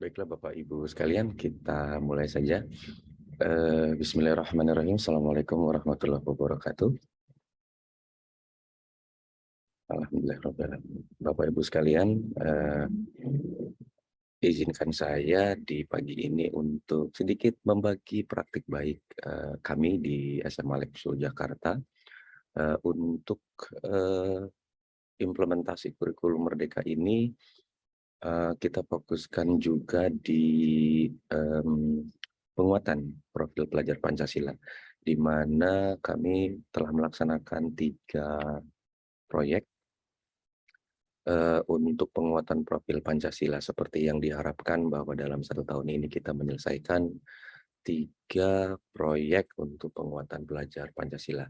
Baiklah Bapak Ibu sekalian, kita mulai saja. Bismillahirrahmanirrahim. Assalamualaikum warahmatullahi wabarakatuh. Alhamdulillahirrahmanirrahim. Bapak Ibu sekalian, izinkan saya di pagi ini untuk sedikit membagi praktik baik kami di SMA Lepsul Jakarta untuk eh, implementasi kurikulum Merdeka ini. Kita fokuskan juga di penguatan profil pelajar Pancasila, di mana kami telah melaksanakan 3 proyek untuk penguatan profil Pancasila, seperti yang diharapkan bahwa dalam 1 tahun ini kita menyelesaikan 3 proyek untuk penguatan pelajar Pancasila.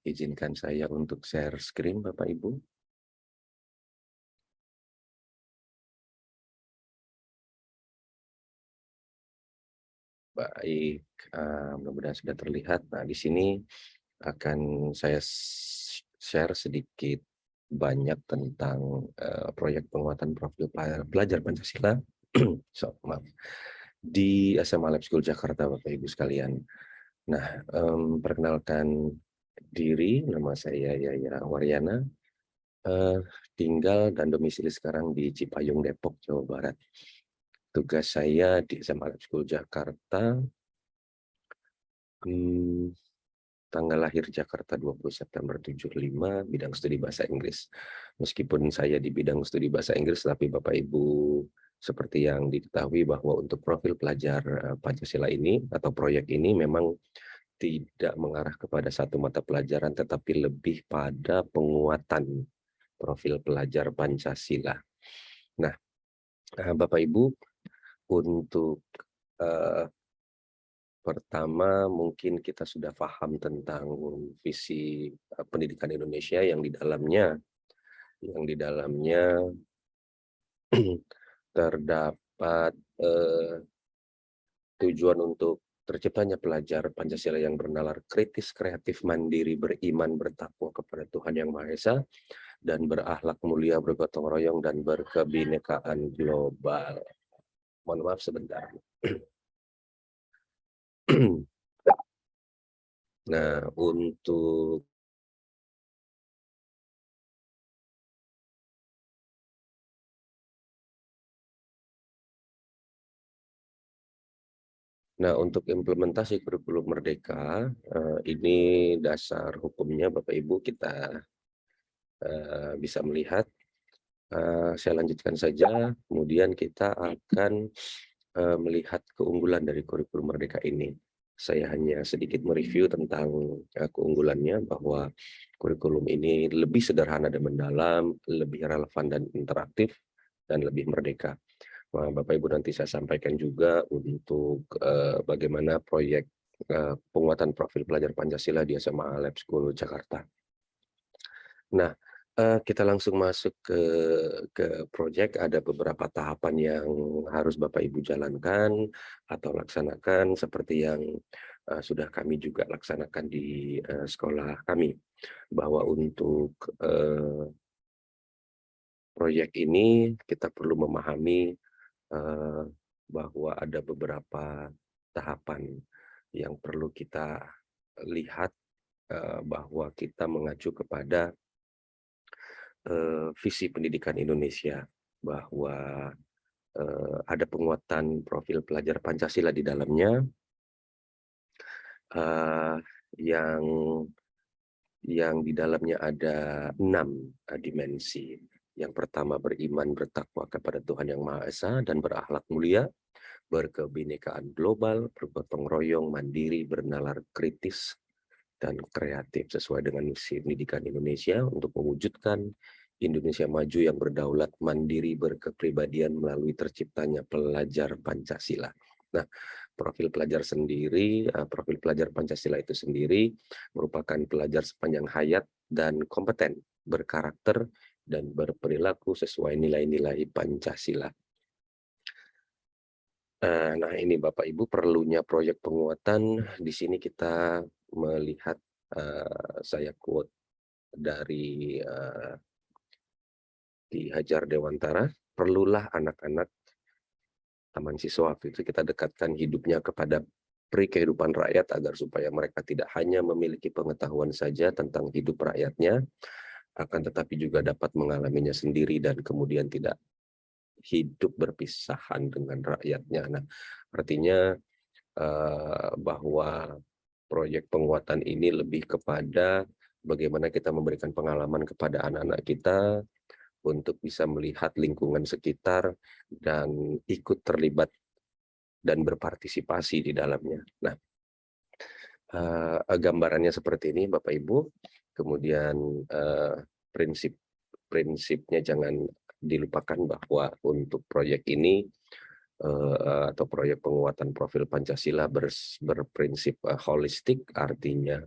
Izinkan saya untuk share screen, Bapak Ibu. Baik, mudah-mudahan sudah terlihat. Nah, di sini akan saya share sedikit banyak tentang proyek penguatan profil pelajar Pancasila maaf, di SMA Lab School Jakarta, Bapak Ibu sekalian. Nah, perkenalkan diri, nama saya Yaya Waryana, tinggal dan domisili sekarang di Cipayung, Depok, Jawa Barat. Tugas saya di SMA Lab School Jakarta, tanggal lahir Jakarta 20 September 75, bidang studi bahasa Inggris. Meskipun saya di bidang studi bahasa Inggris, tapi Bapak Ibu seperti yang diketahui bahwa untuk profil pelajar Pancasila ini atau proyek ini memang tidak mengarah kepada satu mata pelajaran, tetapi lebih pada penguatan profil pelajar Pancasila. Nah, Bapak Ibu, untuk pertama, mungkin kita sudah paham tentang visi pendidikan Indonesia yang di dalamnya terdapat tujuan untuk terciptanya pelajar Pancasila yang bernalar kritis, kreatif, mandiri, beriman, bertakwa kepada Tuhan Yang Maha Esa, dan berakhlak mulia, bergotong royong, dan berkebinekaan global. Mohon maaf sebentar. Nah, untuk implementasi kurikulum Merdeka, ini dasar hukumnya Bapak Ibu kita bisa melihat. Saya lanjutkan saja, kemudian kita akan melihat keunggulan dari kurikulum Merdeka ini. Saya hanya sedikit mereview tentang keunggulannya, bahwa kurikulum ini lebih sederhana dan mendalam, lebih relevan dan interaktif, dan lebih merdeka. Nah, Bapak Ibu, nanti saya sampaikan juga untuk bagaimana proyek penguatan profil pelajar Pancasila di SMA Lab School Jakarta. Nah, kita langsung masuk ke proyek. Ada beberapa tahapan yang harus Bapak Ibu jalankan atau laksanakan, seperti yang sudah kami juga laksanakan di sekolah kami, bahwa untuk proyek ini kita perlu memahami bahwa ada beberapa tahapan yang perlu kita lihat, bahwa kita mengacu kepada visi pendidikan Indonesia, bahwa ada penguatan profil pelajar Pancasila di dalamnya, yang di dalamnya ada 6 dimensi. Yang pertama, beriman bertakwa kepada Tuhan Yang Maha Esa dan berakhlak mulia, berkebinekaan global, bergotong royong, mandiri, bernalar kritis, dan kreatif sesuai dengan misi pendidikan Indonesia untuk mewujudkan Indonesia maju yang berdaulat, mandiri, berkepribadian melalui terciptanya pelajar Pancasila. Nah, profil pelajar Pancasila itu sendiri merupakan pelajar sepanjang hayat dan kompeten, berkarakter, dan berperilaku sesuai nilai-nilai Pancasila. Nah, ini Bapak Ibu perlunya proyek penguatan. Di sini kita melihat, saya quote dari Ki Hajar Dewantara, perlulah anak-anak Taman Siswa waktu itu kita dekatkan hidupnya kepada kehidupan rakyat agar supaya mereka tidak hanya memiliki pengetahuan saja tentang hidup rakyatnya, akan tetapi juga dapat mengalaminya sendiri dan kemudian tidak hidup berpisahan dengan rakyatnya. Nah, artinya bahwa proyek penguatan ini lebih kepada bagaimana kita memberikan pengalaman kepada anak-anak kita untuk bisa melihat lingkungan sekitar dan ikut terlibat dan berpartisipasi di dalamnya. Nah, gambarannya seperti ini Bapak Ibu, kemudian prinsipnya jangan dilupakan bahwa untuk proyek ini atau proyek penguatan profil Pancasila berprinsip holistik, artinya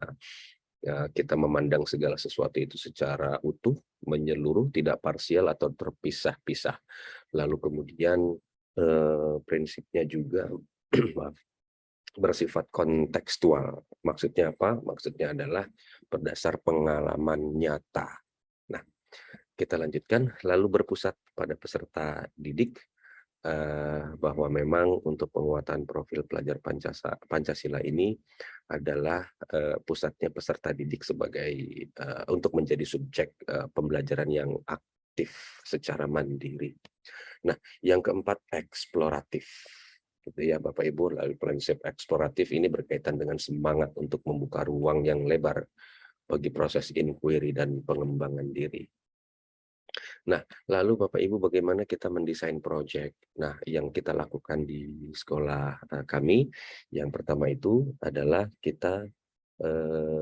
kita memandang segala sesuatu itu secara utuh, menyeluruh, tidak parsial atau terpisah-pisah. Lalu kemudian prinsipnya juga maaf, bersifat kontekstual. Maksudnya apa? Maksudnya adalah berdasar pengalaman nyata. Nah, kita lanjutkan, lalu berpusat pada peserta didik, bahwa memang untuk penguatan profil pelajar Pancasila ini adalah pusatnya peserta didik sebagai untuk menjadi subjek pembelajaran yang aktif secara mandiri. Nah, yang keempat eksploratif. Gitu ya Bapak Ibu, lalu prinsip eksploratif ini berkaitan dengan semangat untuk membuka ruang yang lebar bagi proses inquiry dan pengembangan diri. Nah, lalu Bapak Ibu bagaimana kita mendesain proyek? Nah, yang kita lakukan di sekolah kami, yang pertama itu adalah kita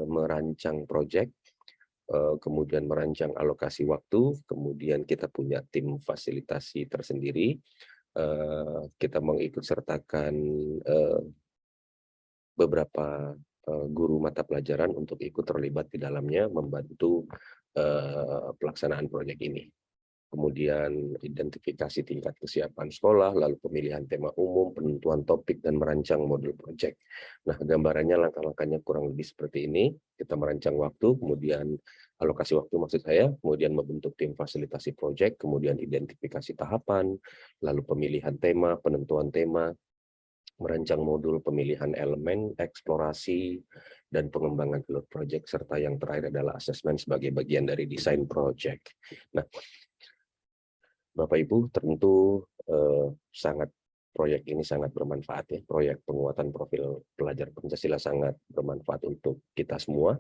merancang proyek, kemudian merancang alokasi waktu, kemudian kita punya tim fasilitasi tersendiri, kita mengikut sertakan beberapa guru mata pelajaran untuk ikut terlibat di dalamnya membantu pelaksanaan proyek ini. Kemudian identifikasi tingkat kesiapan sekolah, lalu pemilihan tema umum, penentuan topik, dan merancang modul proyek. Nah, gambarannya langkah-langkahnya kurang lebih seperti ini. Kita merancang waktu, kemudian alokasi waktu maksud saya, kemudian membentuk tim fasilitasi proyek, kemudian identifikasi tahapan, lalu pemilihan tema, penentuan tema, merancang modul, pemilihan elemen, eksplorasi, dan pengembangan pilot project, serta yang terakhir adalah asesmen sebagai bagian dari desain project. Nah, Bapak Ibu tentu proyek ini sangat bermanfaat ya. Proyek penguatan profil pelajar Pancasila sangat bermanfaat untuk kita semua,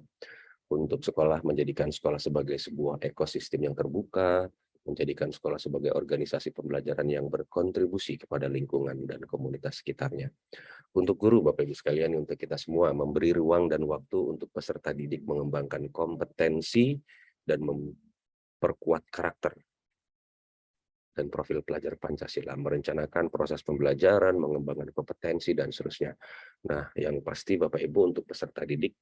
untuk sekolah, menjadikan sekolah sebagai sebuah ekosistem yang terbuka, menjadikan sekolah sebagai organisasi pembelajaran yang berkontribusi kepada lingkungan dan komunitas sekitarnya. Untuk guru, Bapak Ibu sekalian, untuk kita semua, memberi ruang dan waktu untuk peserta didik mengembangkan kompetensi dan memperkuat karakter dan profil pelajar Pancasila, merencanakan proses pembelajaran, mengembangkan kompetensi, dan seterusnya. Nah, yang pasti Bapak Ibu untuk peserta didik,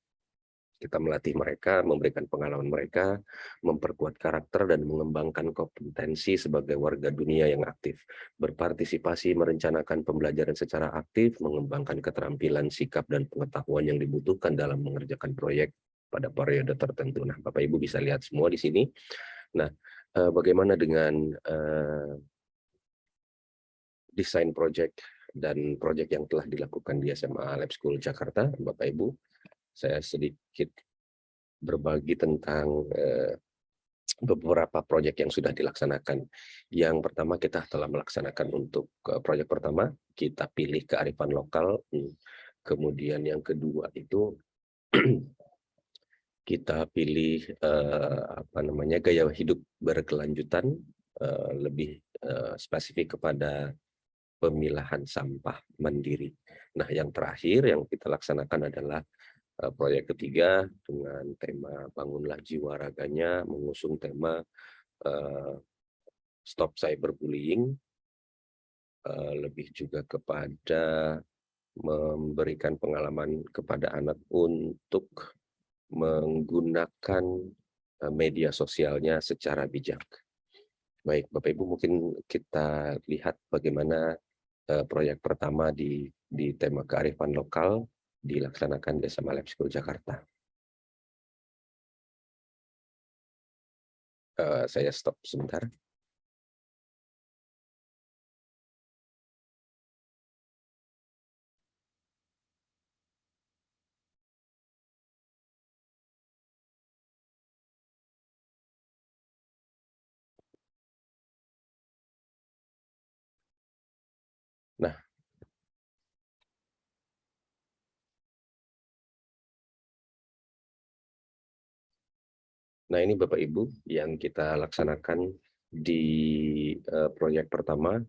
kita melatih mereka, memberikan pengalaman mereka, memperkuat karakter, dan mengembangkan kompetensi sebagai warga dunia yang aktif. Berpartisipasi, merencanakan pembelajaran secara aktif, mengembangkan keterampilan, sikap, dan pengetahuan yang dibutuhkan dalam mengerjakan proyek pada periode tertentu. Nah, Bapak Ibu bisa lihat semua di sini. Nah, bagaimana dengan desain project dan proyek yang telah dilakukan di SMA Lab School Jakarta, Bapak Ibu? Saya sedikit berbagi tentang beberapa proyek yang sudah dilaksanakan. Yang pertama, kita telah melaksanakan untuk proyek pertama, kita pilih kearifan lokal. Kemudian yang kedua itu kita pilih gaya hidup berkelanjutan, lebih spesifik kepada pemilahan sampah mandiri. Nah, yang terakhir yang kita laksanakan adalah proyek ketiga dengan tema Bangunlah Jiwa Raganya, mengusung tema Stop Cyberbullying, lebih juga kepada memberikan pengalaman kepada anak untuk menggunakan media sosialnya secara bijak. Baik, Bapak Ibu, mungkin kita lihat bagaimana proyek pertama di tema kearifan lokal dilaksanakan di SMA Lab School Jakarta. Saya stop sebentar. Nah, ini Bapak Ibu yang kita laksanakan di proyek pertama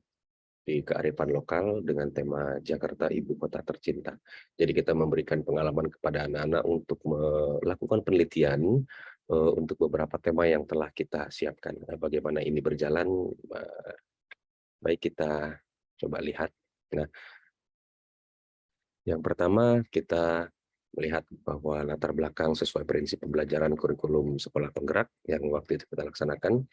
di kearifan lokal dengan tema Jakarta Ibu Kota Tercinta. Jadi kita memberikan pengalaman kepada anak-anak untuk melakukan penelitian untuk beberapa tema yang telah kita siapkan. Nah, bagaimana ini berjalan, baik kita coba lihat. Nah, yang pertama kita melihat bahwa latar belakang sesuai prinsip pembelajaran kurikulum sekolah penggerak yang waktu itu kita laksanakan.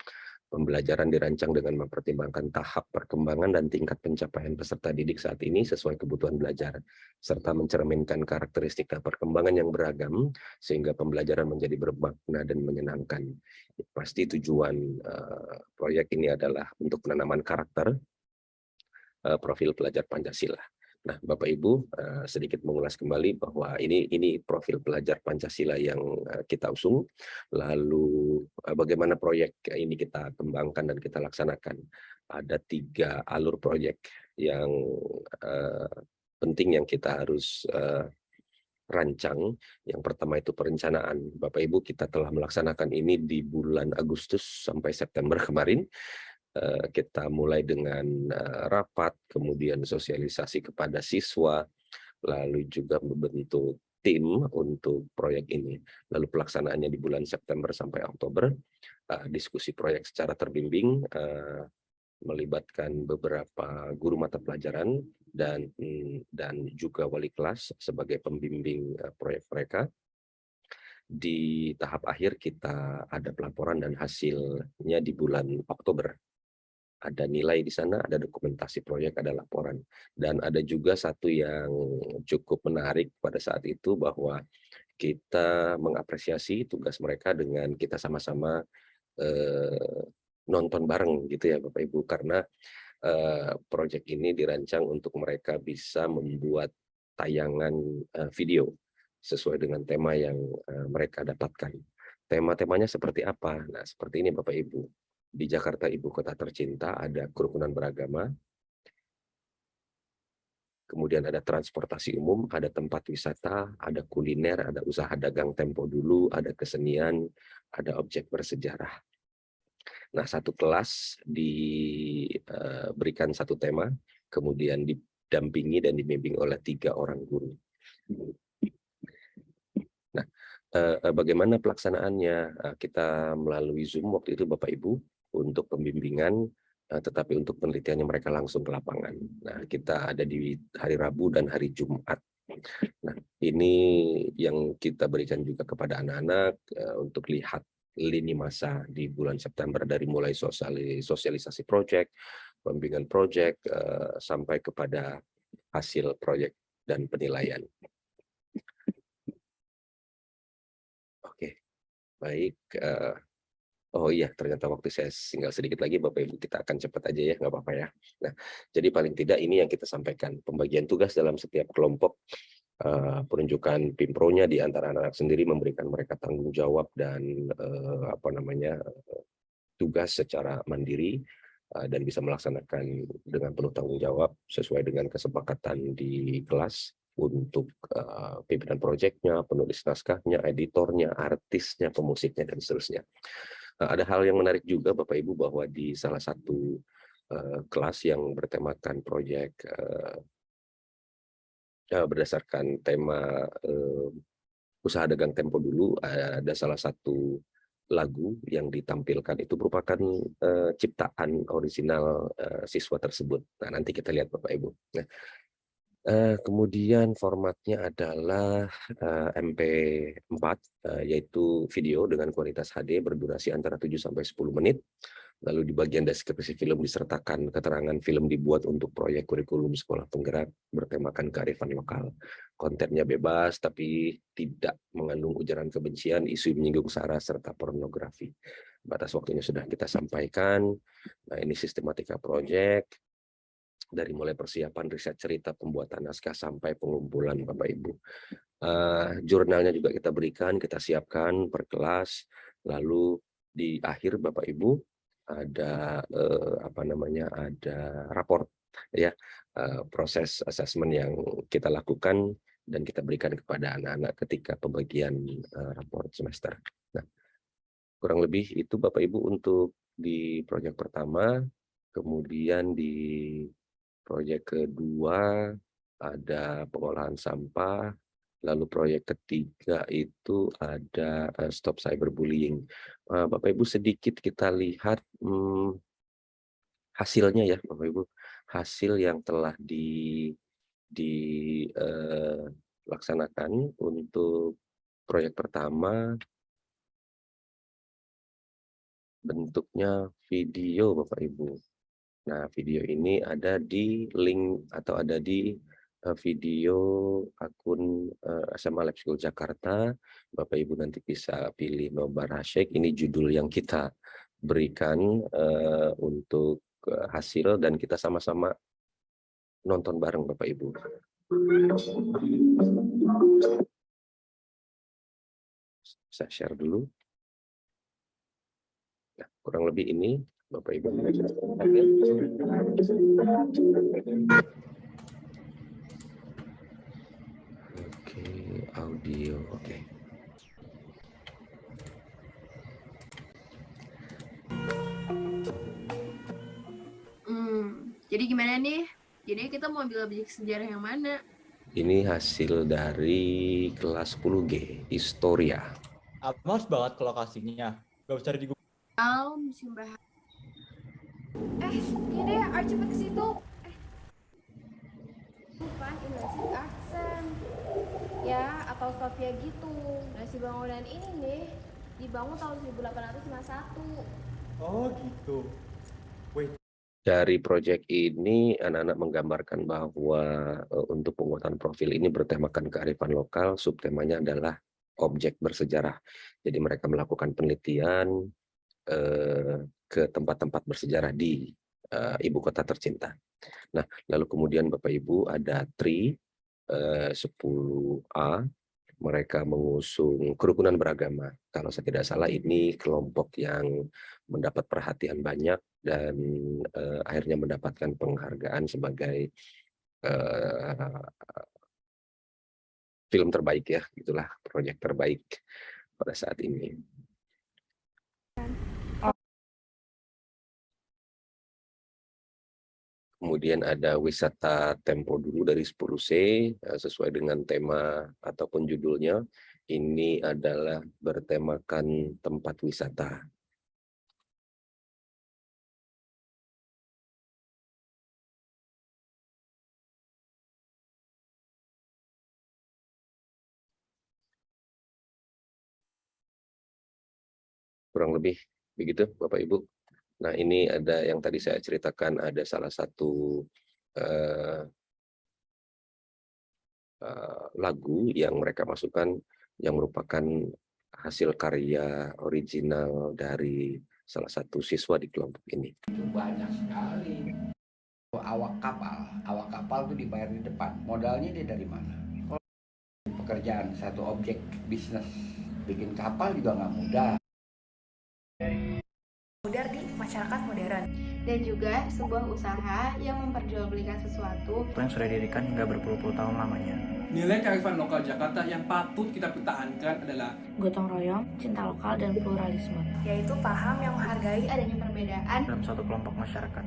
Pembelajaran dirancang dengan mempertimbangkan tahap perkembangan dan tingkat pencapaian peserta didik saat ini sesuai kebutuhan belajar, serta mencerminkan karakteristik perkembangan yang beragam, sehingga pembelajaran menjadi bermakna dan menyenangkan. Pasti tujuan proyek ini adalah untuk penanaman karakter profil pelajar Pancasila. Nah, Bapak Ibu, sedikit mengulas kembali bahwa ini profil pelajar Pancasila yang kita usung. Lalu bagaimana proyek ini kita kembangkan dan kita laksanakan. Ada 3 alur proyek yang penting yang kita harus rancang. Yang pertama itu perencanaan. Bapak Ibu, kita telah melaksanakan ini di bulan Agustus sampai September kemarin. Kita mulai dengan rapat, kemudian sosialisasi kepada siswa, lalu juga membentuk tim untuk proyek ini. Lalu pelaksanaannya di bulan September sampai Oktober, diskusi proyek secara terbimbing, melibatkan beberapa guru mata pelajaran dan juga wali kelas sebagai pembimbing proyek mereka. Di tahap akhir kita ada pelaporan dan hasilnya di bulan Oktober. Ada nilai di sana, ada dokumentasi proyek, ada laporan. Dan ada juga satu yang cukup menarik pada saat itu bahwa kita mengapresiasi tugas mereka dengan kita sama-sama nonton bareng gitu ya Bapak Ibu, karena proyek ini dirancang untuk mereka bisa membuat tayangan video sesuai dengan tema yang mereka dapatkan. Tema-temanya seperti apa? Nah, seperti ini Bapak Ibu. Di Jakarta Ibu Kota Tercinta ada kerukunan beragama, kemudian ada transportasi umum, ada tempat wisata, ada kuliner, ada usaha dagang tempo dulu, ada kesenian, ada objek bersejarah. Nah, satu kelas diberikan satu tema, kemudian didampingi dan dibimbing oleh 3 orang guru. Nah, bagaimana pelaksanaannya? Kita melalui Zoom waktu itu Bapak Ibu untuk pembimbingan, tetapi untuk penelitiannya mereka langsung ke lapangan. Nah, kita ada di hari Rabu dan hari Jumat. Nah, ini yang kita berikan juga kepada anak-anak untuk lihat lini masa di bulan September dari mulai sosialisasi proyek, pembimbingan proyek, sampai kepada hasil proyek dan penilaian. Oke, baik. Oh iya, ternyata waktu saya tinggal sedikit lagi, Bapak Ibu, kita akan cepat aja ya, nggak apa-apa ya. Nah, jadi paling tidak ini yang kita sampaikan, pembagian tugas dalam setiap kelompok, penunjukan PIMPRO-nya di antara anak-anak sendiri, memberikan mereka tanggung jawab dan tugas secara mandiri, dan bisa melaksanakan dengan penuh tanggung jawab sesuai dengan kesepakatan di kelas untuk pimpinan proyeknya, penulis naskahnya, editornya, artisnya, pemusiknya, dan seterusnya. Ada hal yang menarik juga Bapak Ibu bahwa di salah satu kelas yang bertemakan proyek berdasarkan tema usaha dagang tempo dulu, ada salah satu lagu yang ditampilkan itu merupakan ciptaan orisinal siswa tersebut. Nah, nanti kita lihat Bapak Ibu. Nah, kemudian formatnya adalah MP4, yaitu video dengan kualitas HD berdurasi antara 7 sampai 10 menit. Lalu di bagian deskripsi film disertakan keterangan film dibuat untuk proyek kurikulum sekolah penggerak bertemakan kearifan lokal. Kontennya bebas tapi tidak mengandung ujaran kebencian, isu menyinggung sara, serta pornografi. Batas waktunya sudah kita sampaikan. Nah, ini sistematika proyek dari mulai persiapan riset cerita, pembuatan naskah sampai pengumpulan Bapak Ibu. Jurnalnya juga kita berikan, kita siapkan per kelas. Lalu di akhir Bapak Ibu ada ada raport ya, proses asesmen yang kita lakukan dan kita berikan kepada anak-anak ketika pembagian raport semester. Nah, Kurang lebih itu Bapak Ibu untuk di proyek pertama, kemudian di proyek kedua ada pengolahan sampah, lalu proyek ketiga itu ada stop cyberbullying. Bapak Ibu sedikit kita lihat hasilnya ya Bapak Ibu, hasil yang telah laksanakan untuk proyek pertama bentuknya video Bapak Ibu. Nah, video ini ada di link atau ada di video akun SMA Lab School Jakarta. Bapak Ibu nanti bisa pilih nobar hashtag. Ini judul yang kita berikan untuk hasil dan kita sama-sama nonton bareng Bapak Ibu. Saya share dulu. Nah, kurang lebih ini Bapak Ibu. Oke, audio. Oke. Jadi gimana nih? Jadi kita mau ambil objek sejarah yang mana? Ini hasil dari kelas 10G, Historia. Males banget ke lokasinya. Gak bisa cari di Google. Museum Bahasa. Ini deh, ayo cepet ke situ. Bukan Indonesia Aksen. Ya, atau Sofia gitu. Nasi bangunan ini nih dibangun tahun 1851. Oh gitu. Wait. Dari proyek ini, anak-anak menggambarkan bahwa untuk penguatan profil ini bertemakan kearifan lokal, subtemanya adalah objek bersejarah. Jadi mereka melakukan penelitian ke tempat-tempat bersejarah di ibu kota tercinta. Nah, lalu kemudian Bapak Ibu ada TRI 10A, mereka mengusung kerukunan beragama. Kalau saya tidak salah ini kelompok yang mendapat perhatian banyak dan akhirnya mendapatkan penghargaan sebagai film terbaik ya, itulah proyek terbaik pada saat ini. Kemudian ada wisata tempo dulu dari 10C sesuai dengan tema ataupun judulnya. Ini adalah bertemakan tempat wisata. Kurang lebih begitu Bapak Ibu. Nah, ini ada yang tadi saya ceritakan, ada salah satu lagu yang mereka masukkan yang merupakan hasil karya original dari salah satu siswa di kelompok ini. Banyak sekali. Awak kapal itu dibayar di depan. Modalnya dia dari mana? Pekerjaan satu objek bisnis, bikin kapal juga nggak mudah. Modern di masyarakat modern. Dan juga sebuah usaha yang memperjualbelikan sesuatu yang sudah didirikan hingga berpuluh-puluh tahun lamanya. Nilai kearifan lokal Jakarta yang patut kita pertahankan adalah gotong royong, cinta lokal, dan pluralisme. Yaitu paham yang menghargai adanya perbedaan dalam suatu kelompok masyarakat.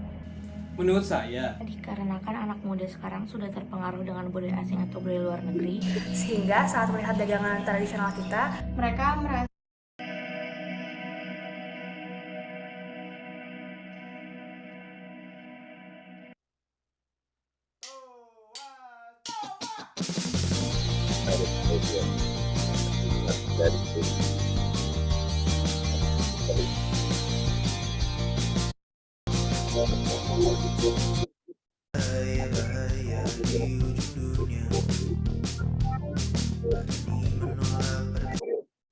menurut saya Dikarenakan anak muda sekarang sudah terpengaruh dengan budaya asing atau budaya luar negeri, sehingga saat melihat dagangan tradisional kita, mereka merasa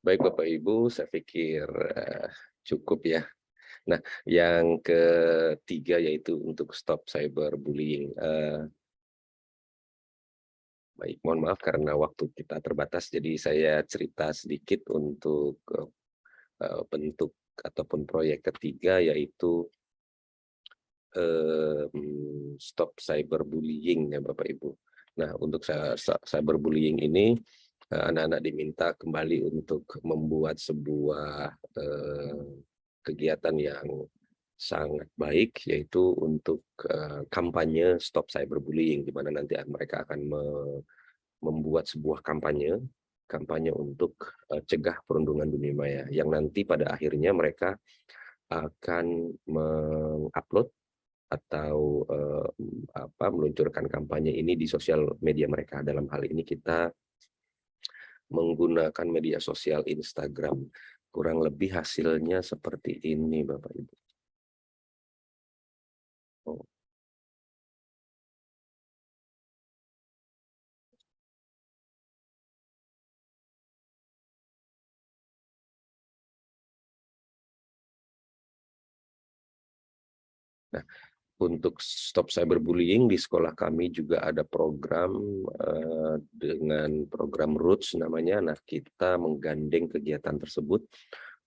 Baik Bapak Ibu, saya pikir cukup ya. Nah, yang ketiga yaitu untuk stop cyberbullying. Baik, mohon maaf karena waktu kita terbatas, jadi saya cerita sedikit untuk bentuk ataupun proyek ketiga yaitu stop cyberbullying ya Bapak Ibu. Nah, untuk cyberbullying ini anak-anak diminta kembali untuk membuat sebuah kegiatan yang sangat baik, yaitu untuk kampanye Stop Cyberbullying, di mana nanti mereka akan membuat sebuah kampanye untuk cegah perundungan dunia maya, yang nanti pada akhirnya mereka akan mengupload atau meluncurkan kampanye ini di sosial media mereka. Dalam hal ini kita menggunakan media sosial Instagram. Kurang lebih hasilnya seperti ini, Bapak Ibu. Oh. Nah, untuk Stop Cyberbullying di sekolah kami juga ada program dengan program Roots namanya. Nah, kita menggandeng kegiatan tersebut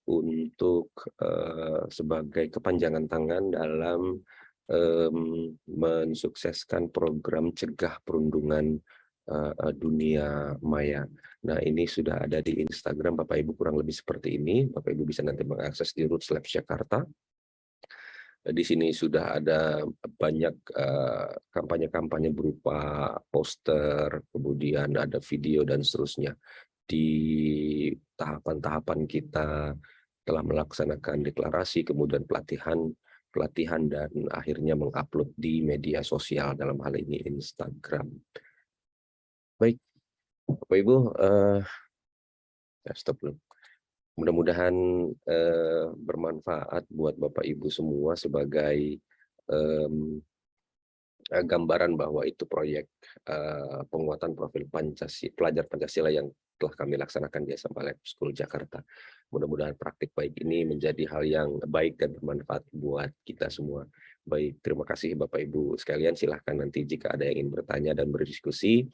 untuk sebagai kepanjangan tangan dalam mensukseskan program cegah perundungan dunia maya. Nah, ini sudah ada di Instagram Bapak Ibu, kurang lebih seperti ini. Bapak Ibu bisa nanti mengakses di Roots Labs Jakarta. Di sini sudah ada banyak kampanye-kampanye berupa poster, kemudian ada video dan seterusnya. Di tahapan-tahapan kita telah melaksanakan deklarasi, kemudian pelatihan dan akhirnya mengupload di media sosial, dalam hal ini Instagram. Baik, Bapak Ibu, stop dulu. Mudah-mudahan bermanfaat buat Bapak Ibu semua sebagai gambaran bahwa itu proyek penguatan profil pelajar Pancasila yang telah kami laksanakan di SMA Lab School Jakarta. Mudah-mudahan praktik baik ini menjadi hal yang baik dan bermanfaat buat kita semua. Baik, terima kasih Bapak Ibu sekalian. Silahkan nanti jika ada yang ingin bertanya dan berdiskusi,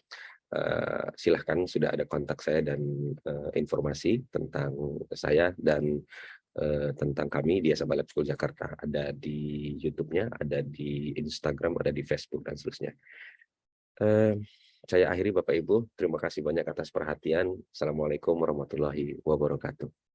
silahkan, sudah ada kontak saya dan informasi tentang saya dan tentang kami di SMA Lab School Jakarta. Ada di YouTube-nya, ada di Instagram, ada di Facebook, dan seterusnya. Saya akhiri Bapak Ibu, terima kasih banyak atas perhatian. Assalamualaikum warahmatullahi wabarakatuh.